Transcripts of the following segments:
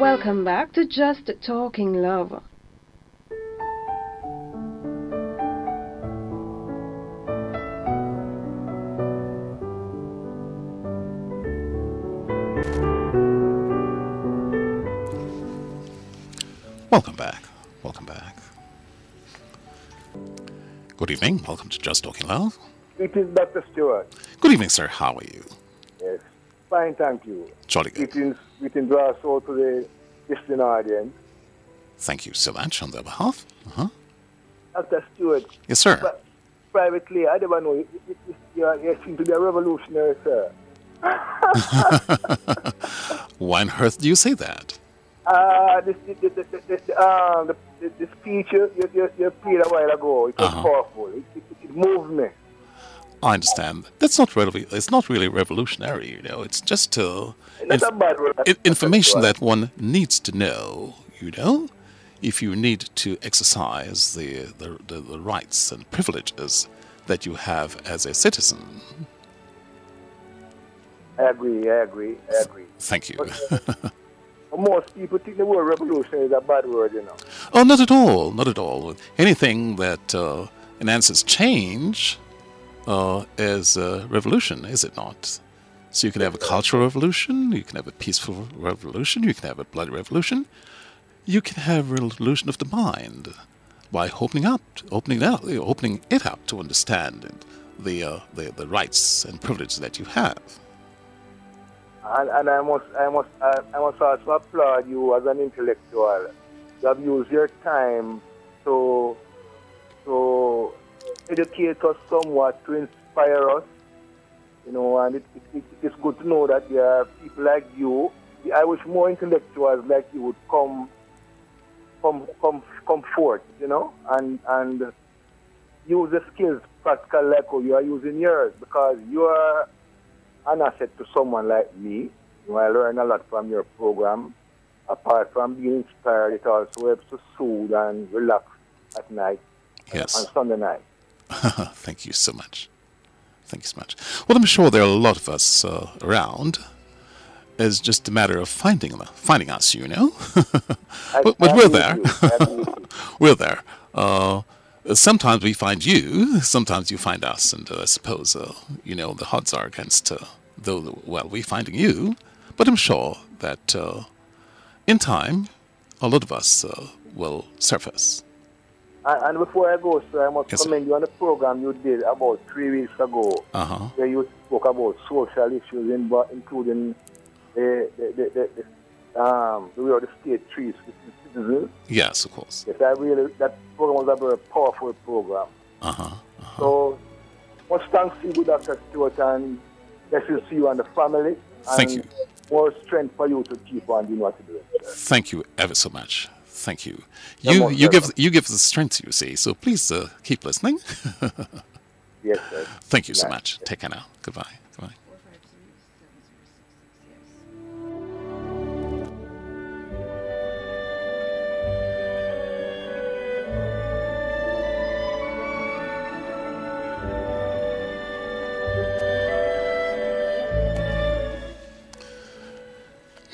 Welcome back to Just Talking Love. Welcome back. Welcome back. Good evening. Welcome to Just Talking Love. It is Dr. Stewart. Good evening, sir. How are you? Yes. Fine, thank you. Jolly good. Greetings to us all to the listening audience. Thank you so much on their behalf. Dr. Stewart. Yes, sir. Privately, I never know. You seem to be a revolutionary, sir. Why on earth do you say that? The speech you played a while ago, it was powerful. It moved me. I understand. That's not really. It's not really revolutionary, you know. It's just That's a bad word. Information that one needs to know, you know. If you need to exercise the rights and privileges that you have as a citizen. I agree. Thank you. Most people think the word revolution is a bad word, you know. Oh, not at all. Not at all. Anything that enhances change is a revolution, is it not? So you can have a cultural revolution, you can have a peaceful revolution, you can have a bloody revolution, you can have a revolution of the mind by opening it up to understand the rights and privileges that you have. And I must also applaud you as an intellectual. You have used your time to educate us somewhat, to inspire us, you know, and it's good to know that there are people like you. I wish more intellectuals like you would come forth, you know, and use the skills practical like how you are using yours, because you are an asset to someone like me. You know, I learn a lot from your program. Apart from being inspired, it also helps to soothe and relax at night. Yes. On Sunday night. Thank you so much. Thank you so much. Well, I'm sure there are a lot of us around. It's just a matter of finding us, you know. But we're there. We're there. Sometimes we find you, sometimes you find us, and I suppose, you know, the odds are against, we finding you, but I'm sure that in time, a lot of us will surface. And before I go, sir, I must commend you on the program you did about 3 weeks ago, where you spoke about social issues, including the way the state treats citizens. Yes, of course. Yes, that program was a very powerful program. So, much thanks to you, Dr. Stewart, and blessings to you and the family. Thank you. More strength for you to keep on doing what you do. Thank you ever so much. Thank you. You give the strength, you see. So please keep listening. Yes, sir. Thank you so much. Take care now. Goodbye. Goodbye.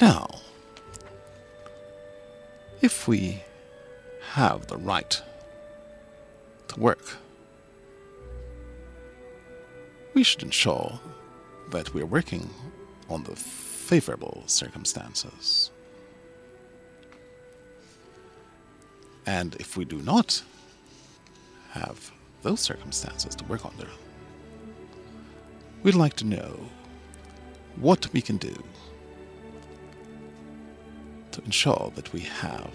Now, if we have the right to work, we should ensure that we are working on the favorable circumstances. And if we do not have those circumstances to work under, we'd like to know what we can do to ensure that we have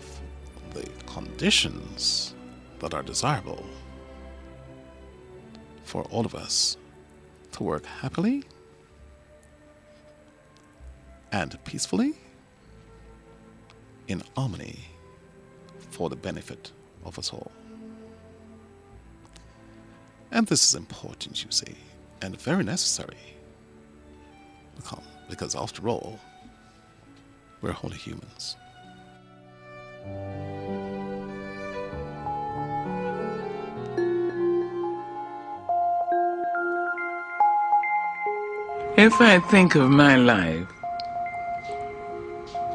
the conditions that are desirable for all of us to work happily and peacefully in harmony for the benefit of us all. And this is important, you see, and very necessary, because after all, we're only humans. If I think of my life,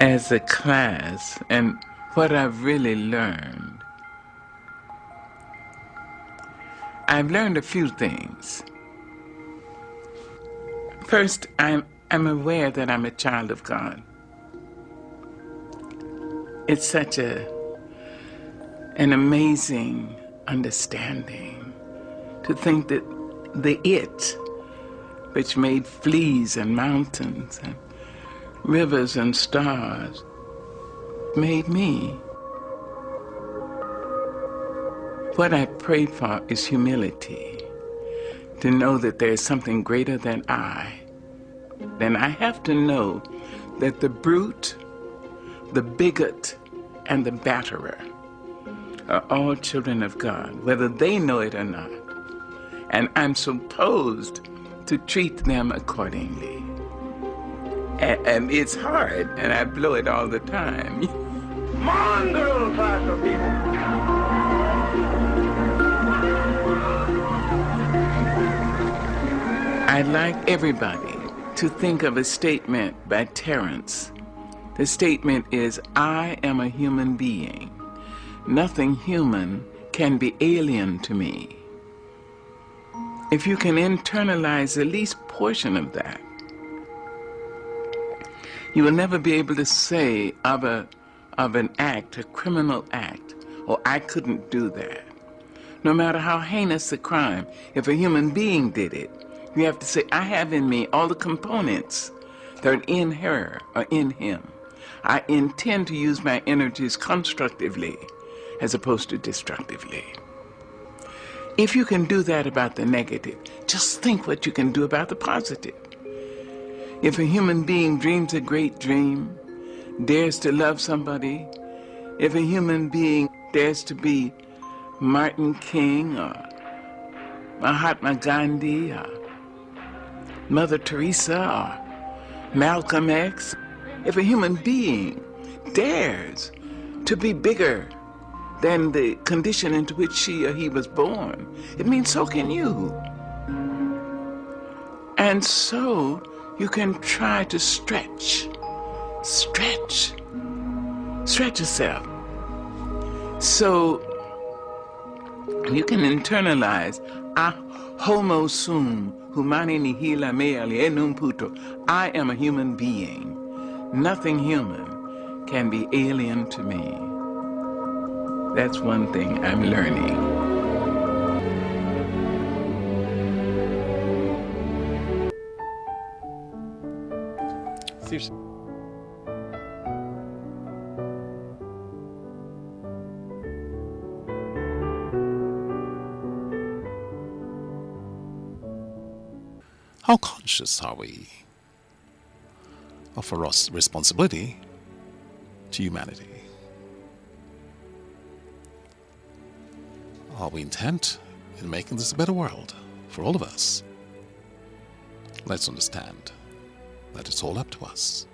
as a class and what I've really learned. I've learned a few things. First, I'm aware that I'm a child of God. It's such an amazing understanding to think that the it, which made fleas and mountains and rivers and stars, made me. What I pray for is humility, to know that there is something greater than I. Then I have to know that the brute, the bigot, and the batterer are all children of God, whether they know it or not. And I'm supposed to treat them accordingly. And it's hard, and I blow it all the time. Mongrel class of people. I'd like everybody to think of a statement by Terence. The statement is, I am a human being. Nothing human can be alien to me. If you can internalize the least portion of that, you will never be able to say of an act, a criminal act, or I couldn't do that. No matter how heinous the crime, if a human being did it, you have to say, I have in me all the components that are in her or in him. I intend to use my energies constructively as opposed to destructively. If you can do that about the negative, just think what you can do about the positive. If a human being dreams a great dream, dares to love somebody, if a human being dares to be Martin King or Mahatma Gandhi or Mother Teresa or Malcolm X, if a human being dares to be bigger than the condition into which she or he was born, it means so can you. And so you can try to stretch yourself. So you can internalize, homo sum, humani nihila me alienum puto. I am a human being. Nothing human can be alien to me. That's one thing I'm learning. Seriously. How conscious are we of our responsibility to humanity? Are we intent in making this a better world for all of us? Let's understand that it's all up to us.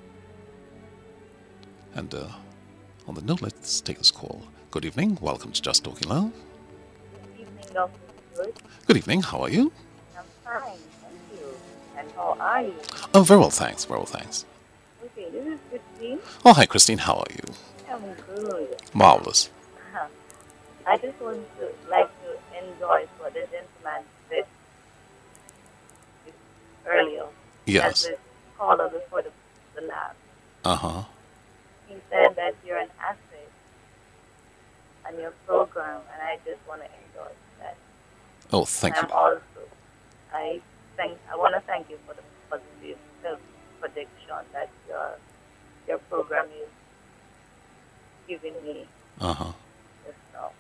And on the note, let's take this call. Good evening. Welcome to Just Talking Love. Good evening, Dr. Stewart. Good evening. How are you? I'm fine, thank you. And how are you? Oh, very well, thanks. Very well, thanks. Okay, this is Christine. Oh, hi, Christine. How are you? I'm good. Marvelous. I just want to endorse what the gentleman said earlier. Yes. As the caller before the lab. Uh-huh. He said that you're an asset on your program, and I just want to endorse that. Oh, thank you. I want to thank you for the positive self-projection that your program is giving me. Uh-huh. Just now.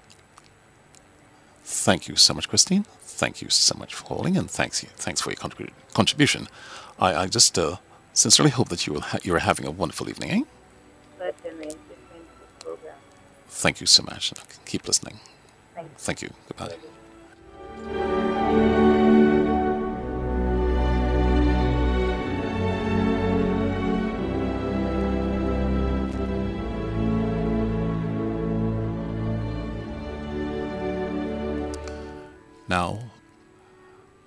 Thank you so much, Christine. Thank you so much for calling, and thanks for your contribution. I just sincerely hope that you're having a wonderful evening, eh? Certainly, listening to the program. Thank you so much. Keep listening. Thank you. Thank you. Goodbye. Now,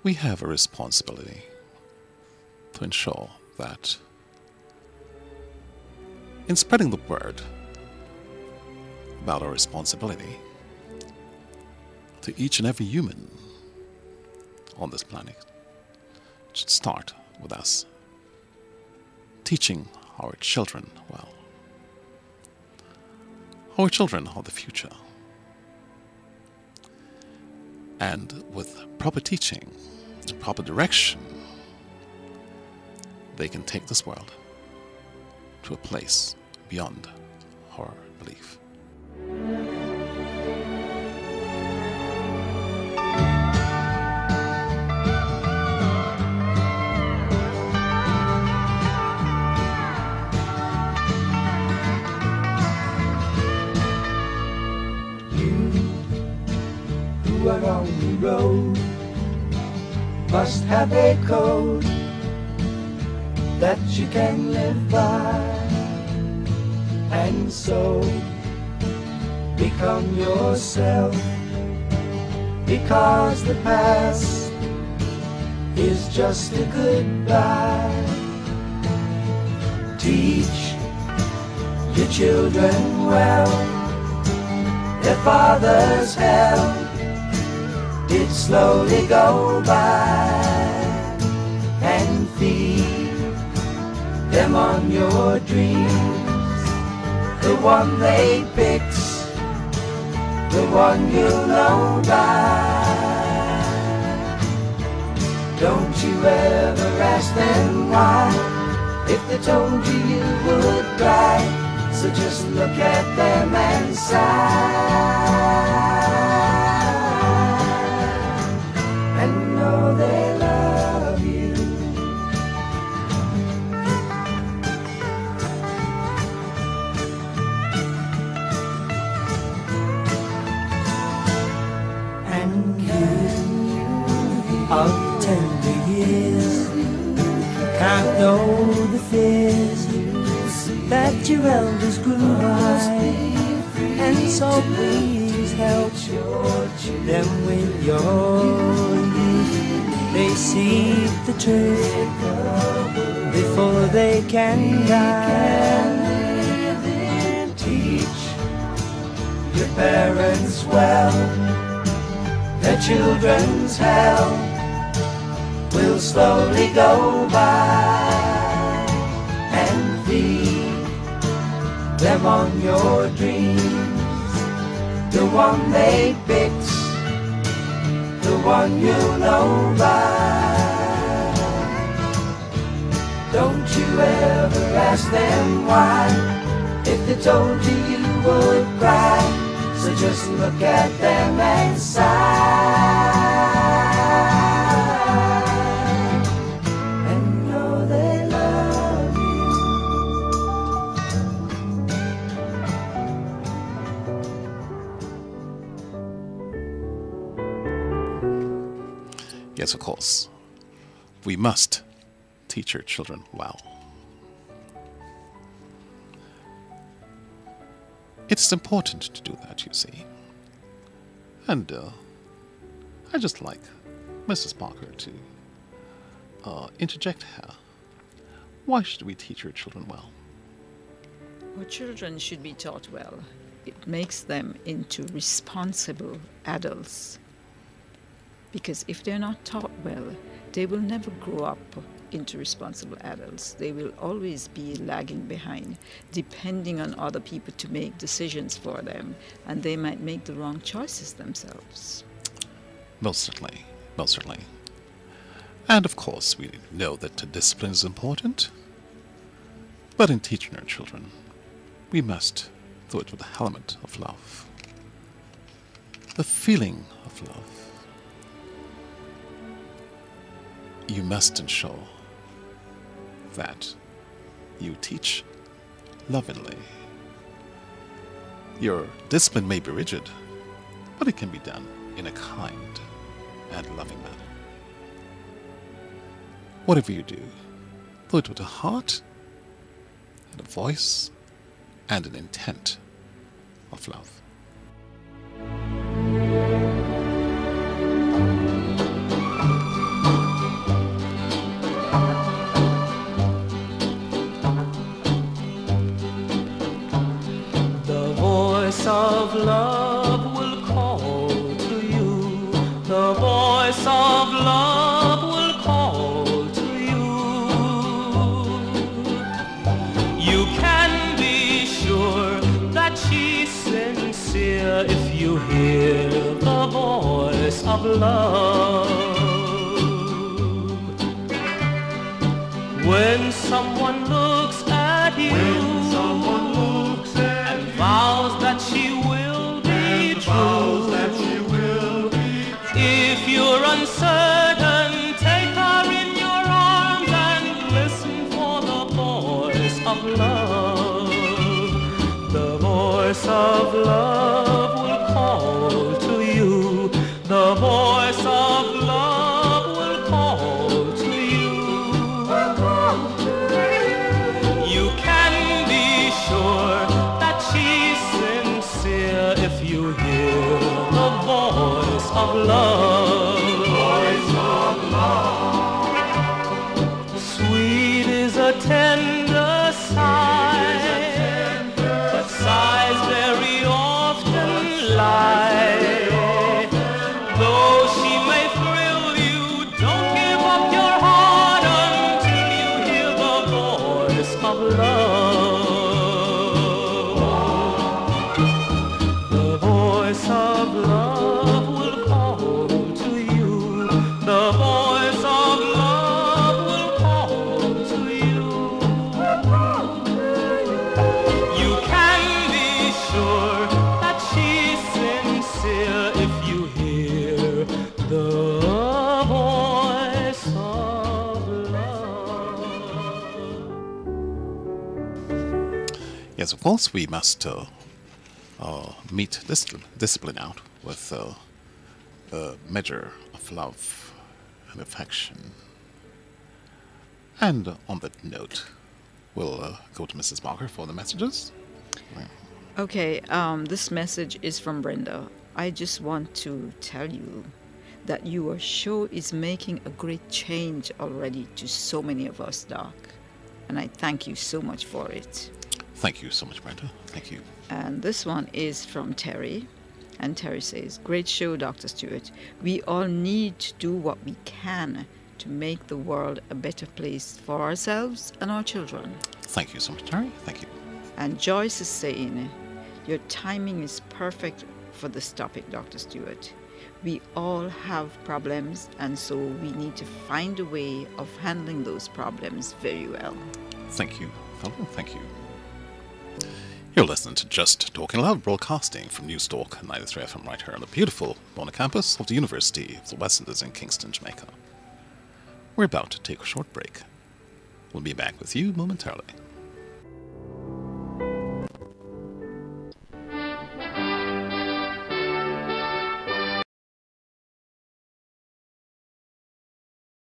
we have a responsibility to ensure that in spreading the word about our responsibility to each and every human on this planet. It should start with us teaching our children well. Our children are the future. And with proper teaching and proper direction, they can take this world to a place beyond our belief. You are on the road, must have a code that you can live by, and so become yourself, because the past is just a goodbye. Teach your children well, their father's hell did slowly go by, and feed them on your dreams, the one they picked, the one you'll know by. Don't you ever ask them why, if they told you you would cry, so just look at them and sigh. And know they love you. And you of tender years can't know the fears that your elders grew by, and so please help them with your youth. They see the truth before they can die. Teach your parents well, their children's hell will slowly go by, and feed them on your dreams, the one they picked, the one you know by. Don't you ever ask them why, if they told you you would cry, so just look at them and sigh. Yes, of course. We must teach our children well. It's important to do that, you see. And I just like Mrs. Parker to interject here. Why should we teach our children well? Our children should be taught well. It makes them into responsible adults. Because if they're not taught well, they will never grow up into responsible adults. They will always be lagging behind, depending on other people to make decisions for them, and they might make the wrong choices themselves. Most certainly, most certainly. And of course, we know that discipline is important, but in teaching our children, we must do it with the element of love, the feeling of love. You must ensure that you teach lovingly. Your discipline may be rigid, but it can be done in a kind and loving manner. Whatever you do it with a heart and a voice and an intent of love. of love will call to you. The voice of love will call to you. You can be sure that she's sincere if you hear the voice of love. When someone looks at you and vows that she will be true, if you're uncertain, take her in your arms and listen for the voice of love. The voice of love will call to you. The voice of love will call to you. You can be sure that she's sincere if you hear the voice of love. Sweet is a tender sigh, but sighs very often lie. Though she may thrill you, don't give up your heart until you hear the voice of love. The voice of love will call to you. The voice of love will call to you. You can be sure that she's sincere if you hear the voice of love. Yes, of course, we must meet discipline out with a measure of love and affection. And on that note, we'll go to Mrs. Barker for the messages. Okay, this message is from Brenda. I just want to tell you that your show is making a great change already to so many of us, Doc. And I thank you so much for it. Thank you so much, Brenda. Thank you. And this one is from Terry. And Terry says, great show, Dr. Stewart. We all need to do what we can to make the world a better place for ourselves and our children. Thank you so much, Terry. Thank you. And Joyce is saying, your timing is perfect for this topic, Dr. Stewart. We all have problems, and so we need to find a way of handling those problems very well. Thank you, fellow. Thank you. You're listening to Just Talking Love, broadcasting from News Talk 93 FM right here on the beautiful Bona campus of the University of the West Indies in Kingston, Jamaica. We're about to take a short break. We'll be back with you momentarily.